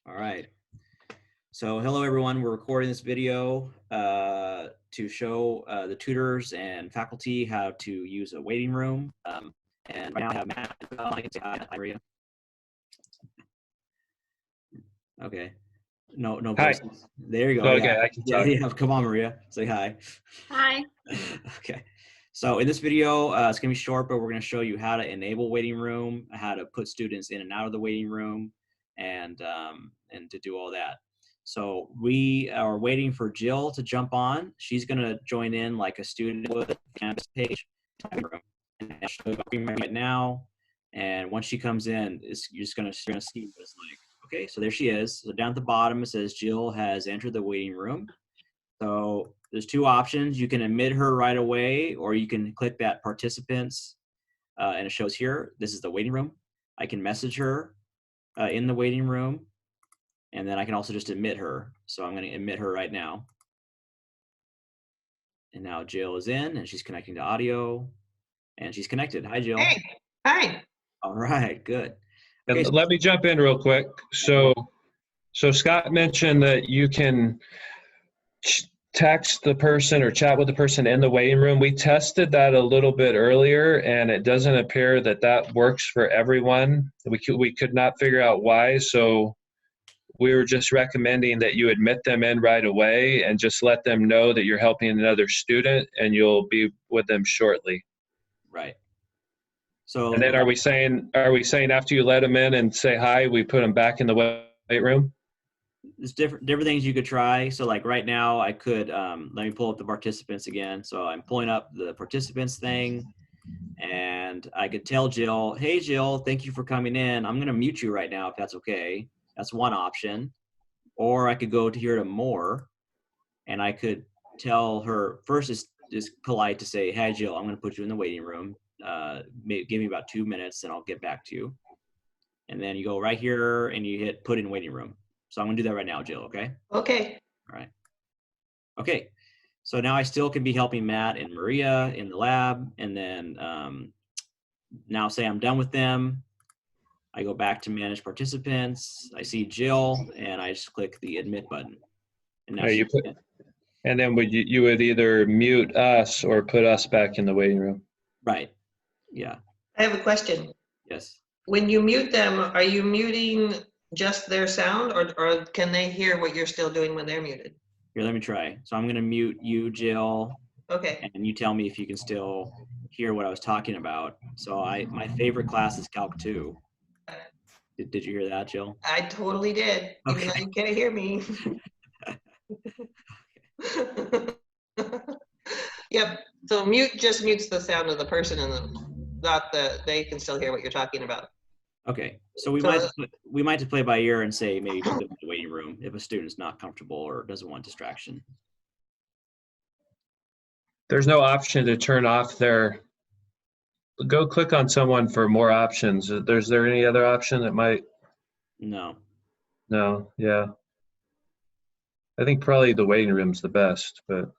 All right. So hello everyone, we're recording this video to show the tutors and faculty how to use a waiting room. And right now I have Matt. I can say hi, Maria. Okay. No Hi. voices. There you go. Okay, Yeah. I can talk. Yeah. Come on, Maria. Say hi. Hi. Okay. So in this video, it's going to be short, but we're going to show you how to enable waiting room, how to put students in and out of the waiting room, and to do all that. So we are waiting for Jill to jump on. She's going to join in like a student would Canvas page. And I'll show you right now. And once she comes in, you're just going to see what it's like. Okay, so there she is. So down at the bottom, it says Jill has entered the waiting room. So there's two options. You can admit her right away, or you can click that participants, and it shows here, this is the waiting room. I can message her in the waiting room, and then I can also just admit her. So I'm going to admit her right now. And now Jill is in, and she's connecting to audio, and she's connected. Hi, Jill. Hey. Hi. All right, good. Okay, Okay, let me jump in real quick. So Scott mentioned that you can text the person or chat with the person in the waiting room. We tested that a little bit earlier, and it doesn't appear that that works for everyone. We could not figure out why, so we were just recommending that you admit them in right away and just let them know that you're helping another student and you'll be with them shortly. right. So And then are we saying after you let them in and say hi, we put them back in the weight room? there's different things you could try. So like right now I could, let me pull up the participants again. So I'm pulling up the participants thing, and I could tell Jill, hey Jill, thank you for coming in. I'm gonna mute you right now if that's okay. That's one option. Or I could go to here to more, and I could tell her first is polite to say, hey Jill, I'm gonna put you in the waiting room. Give me about 2 minutes and I'll get back to you. And then you go right here and you hit put in waiting room. So I'm gonna do that right now, Jill, okay? Okay. All right. Okay. So now I still can be helping Matt and Maria in the lab, and then now say I'm done with them. I go back to manage participants. I see Jill, and I just click the admit button. And now she's in. And then you would either mute us or put us back in the waiting room. Right. Yeah. I have a question. Yes. When you mute them, are you muting just their sound, or can they hear what you're still doing when they're muted? Here, let me try. So I'm going to mute you, Jill. Okay. And you tell me if you can still hear what I was talking about. So my favorite class is Calc 2. Did you hear that, Jill? I totally did, even though you can't hear me. Yep. So mute just mutes the sound of the person, and not that they can still hear what you're talking about. Okay, so we might just play by ear and say maybe put them in the waiting room if a student's not comfortable or doesn't want distraction. There's no option to turn off their. Go click on someone for more options. Is there any other option that might? No. No. Yeah. I think probably the waiting room's the best, but.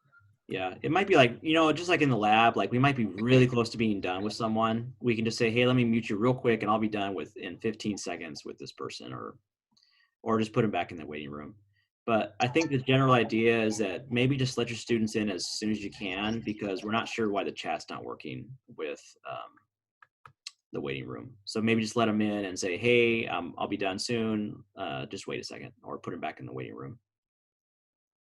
Yeah, it might be like, just like in the lab, like we might be really close to being done with someone. We can just say, hey, let me mute you real quick and I'll be done in 15 seconds with this person, or just put them back in the waiting room. But I think the general idea is that maybe just let your students in as soon as you can, because we're not sure why the chat's not working with the waiting room. So maybe just let them in and say, hey, I'll be done soon. Just wait a second, or put them back in the waiting room.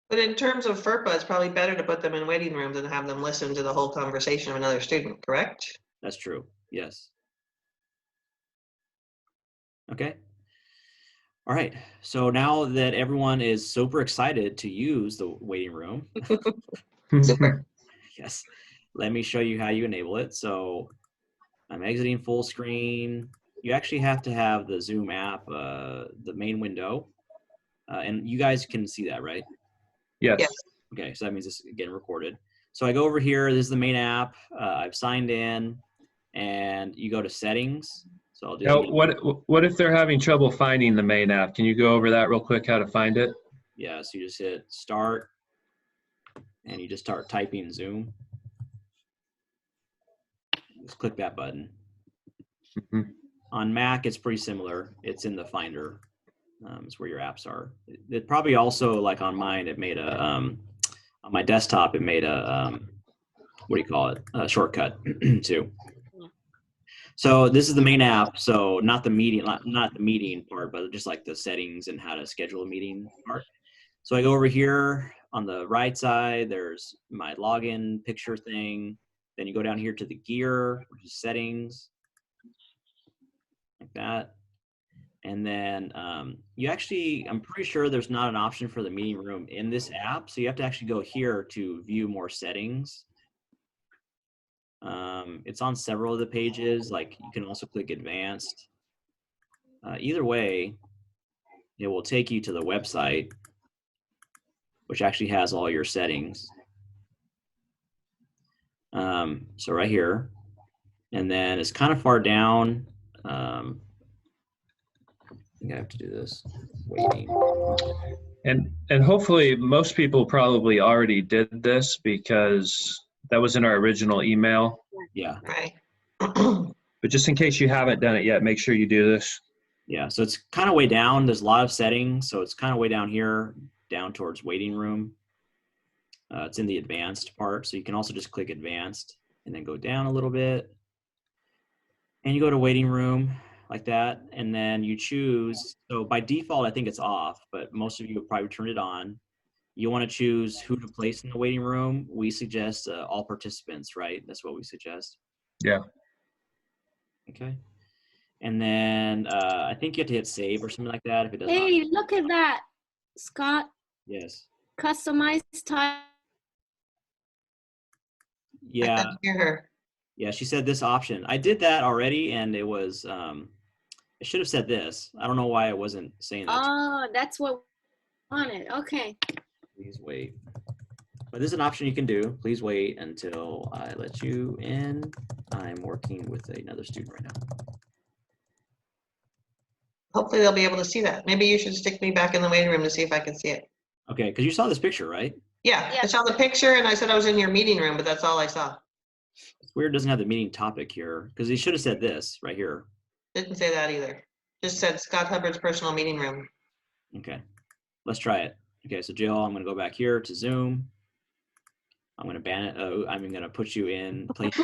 But in terms of FERPA, it's probably better to put them in waiting rooms and have them listen to the whole conversation of another student, correct? That's true. Yes. Okay. All right. So now that everyone is super excited to use the waiting room, Super. yes, let me show you how you enable it. So I'm exiting full screen. You actually have to have the Zoom app, the main window, and you guys can see that, right? Yes. Yes. Okay, so that means it's getting recorded. So I go over here, this is the main app. I've signed in, and you go to settings. So I'll do Now, what if they're having trouble finding the main app? Can you go over that real quick, how to find it? Yeah, so you just hit start, and you just start typing Zoom. Just click that button. Mm-hmm. On Mac, it's pretty similar. It's in the Finder. is where your apps are. It probably also, like on mine, it made a on my desktop, it made a what do you call it? A shortcut too. So this is the main app. So not the meeting, not the meeting part, but just like the settings and how to schedule a meeting part. So I go over here on the right side, there's my login picture thing. Then you go down here to the gear, which is settings, like that. And then you actually, I'm pretty sure there's not an option for the meeting room in this app. So you have to actually go here to view more settings. It's on several of the pages. Like you can also click advanced. Either way, it will take you to the website, which actually has all your settings. So right here, and then it's kind of far down. I think I have to do this. Waiting. And hopefully most people probably already did this because that was in our original email. Yeah. Right. But just in case you haven't done it yet, make sure you do this. Yeah. So it's kind of way down. There's a lot of settings. So it's kind of way down here, down towards waiting room. It's in the advanced part. So you can also just click advanced and then go down a little bit. And you go to waiting room like that. And then you choose. So by default, I think it's off, but most of you have probably turned it on. You want to choose who to place in the waiting room. We suggest all participants, right? That's what we suggest. Yeah. Okay. And then I think you have to hit save or something like that if it doesn't. Hey, look at that, Scott. Yes. Customize time. I Yeah. couldn't hear her. Yeah, she said this option. I did that already, and it was, it should have said this. I don't know why it wasn't saying that. Oh, that's what we wanted. Okay. Please wait. But this is an option you can do. Please wait until I let you in. I'm working with another student right now. Hopefully they'll be able to see that. Maybe you should stick me back in the waiting room to see if I can see it. Okay, because you saw this picture, right? Yeah, Yeah. I saw the picture and I said I was in your meeting room, but that's all I saw. It's weird it doesn't have the meeting topic here, because he should have said this right here. Didn't say that either. Just said Scott Hubbard's personal meeting room. Okay, let's try it. Okay, so Jill, I'm going to go back here to Zoom. I'm going to ban it. Oh, I'm going to put you in place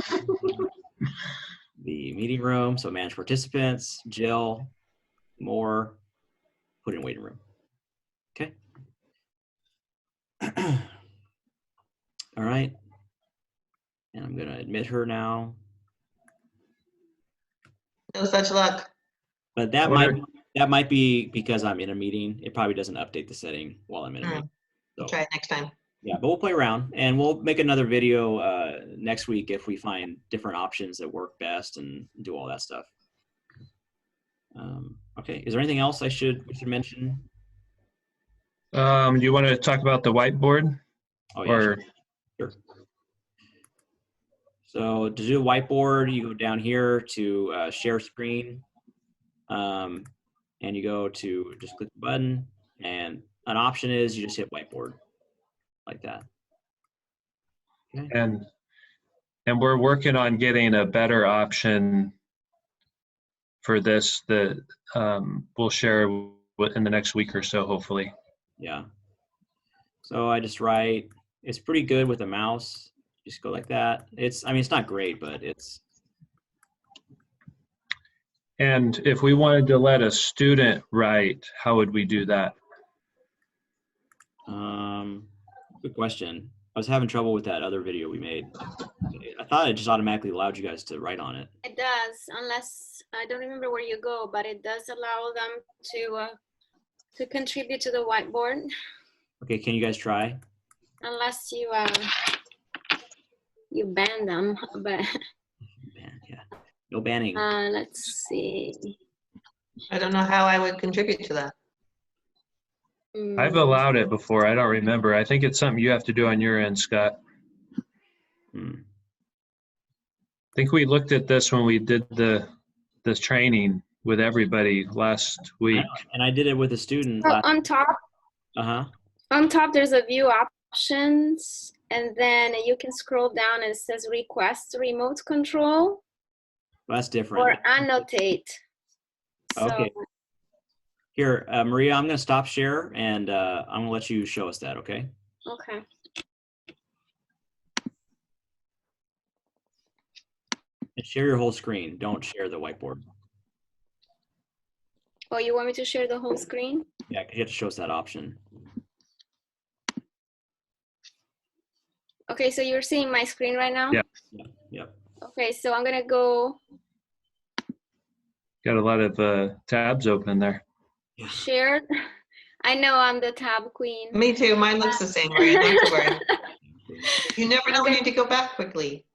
the meeting room. So manage participants, Jill, more, put in waiting room. Okay. All right. And I'm going to admit her now. No such luck. But that might be because I'm in a meeting. It probably doesn't update the setting while I'm in a meeting. So, Try it next time. yeah, but we'll play around and we'll make another video next week if we find different options that work best and do all that stuff. Okay, is there anything else we should mention? Do you want to talk about the whiteboard? Oh, yeah, Or sure. So to do a whiteboard, you go down here to share screen, and you go to just click the button, and an option is you just hit whiteboard like that. Okay. and we're working on getting a better option for this that we'll share in the next week or so, hopefully. Yeah. So I just write, it's pretty good with a mouse. Just go like that. I mean, it's not great, but it's. And if we wanted to let a student write, how would we do that? Good question. I was having trouble with that other video we made. I thought it just automatically allowed you guys to write on it. It does, unless I don't remember where you go, but it does allow them to contribute to the whiteboard. Okay, can you guys try? Unless you you ban them, but Yeah, no banning. let's see. I don't know how I would contribute to that. I've allowed it before. I don't remember. I think it's something you have to do on your end, Scott. I think we looked at this when we did this training with everybody last week. And I did it with a student. On top. On top, there's a view options, and then you can scroll down and it says request remote control. That's different. Or annotate. Okay. Here, Maria, I'm going to stop share, and I'm going to let you show us that, okay? Okay. And share your whole screen. Don't share the whiteboard. Oh, you want me to share the whole screen? Yeah, because you have to show us that option. Okay, so you're seeing my screen right now? Yeah. Yep. Okay, so I'm gonna go Got a lot of tabs open there. share. I know I'm the tab queen. Me too. Mine looks the same, Maria. Not to worry. You never know when you need to go back quickly.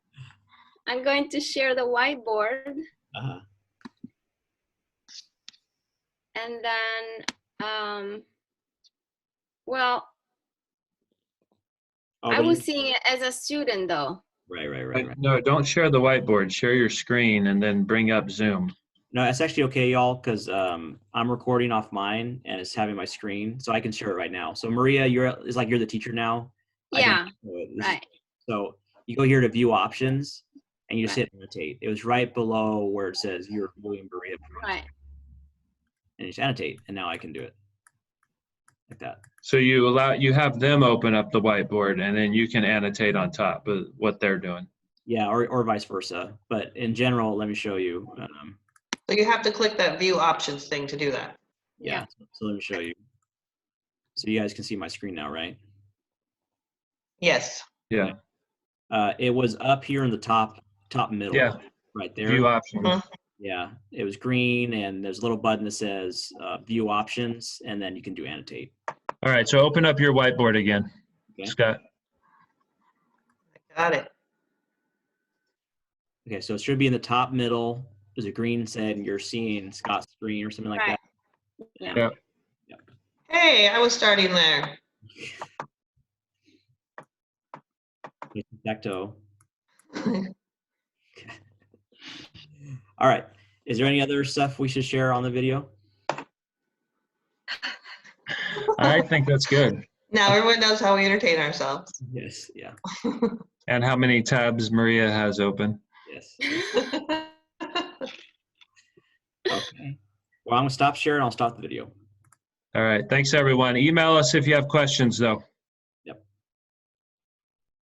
I'm going to share the whiteboard. Uh-huh. And then, well, Oh, I but was seeing it as a student though. Right. No, don't share the whiteboard. Share your screen and then bring up Zoom. No, it's actually okay, y'all, because I'm recording off mine and it's having my screen, so I can share it right now. So Maria, it's like you're the teacher now. Yeah, right. So you go here to view options, and you just hit annotate. It was right below where it says you're viewing Maria. Right. And you just annotate, and now I can do it like that. So you have them open up the whiteboard and then you can annotate on top of what they're doing. Yeah, or vice versa. But in general, let me show you. So you have to click that view options thing to do that. Yeah. So let me show you. So you guys can see my screen now, right? Yes. Yeah. It was up here in the top middle. Yeah. Right there. View options. Yeah, it was green, and there's a little button that says view options, and then you can do annotate. All right, so open up your whiteboard again, Okay. Scott. Got it. Okay, so it should be in the top middle. There's a green set, and you're seeing Scott's screen or something like that. Yeah. Hey, I was starting there. Perfecto. All right. Is there any other stuff we should share on the video? I think that's good. Now everyone knows how we entertain ourselves. Yes. Yeah. And how many tabs Maria has open. Yes. Okay. Well, I'm going to stop sharing. I'll stop the video. All right, thanks everyone. Email us if you have questions though.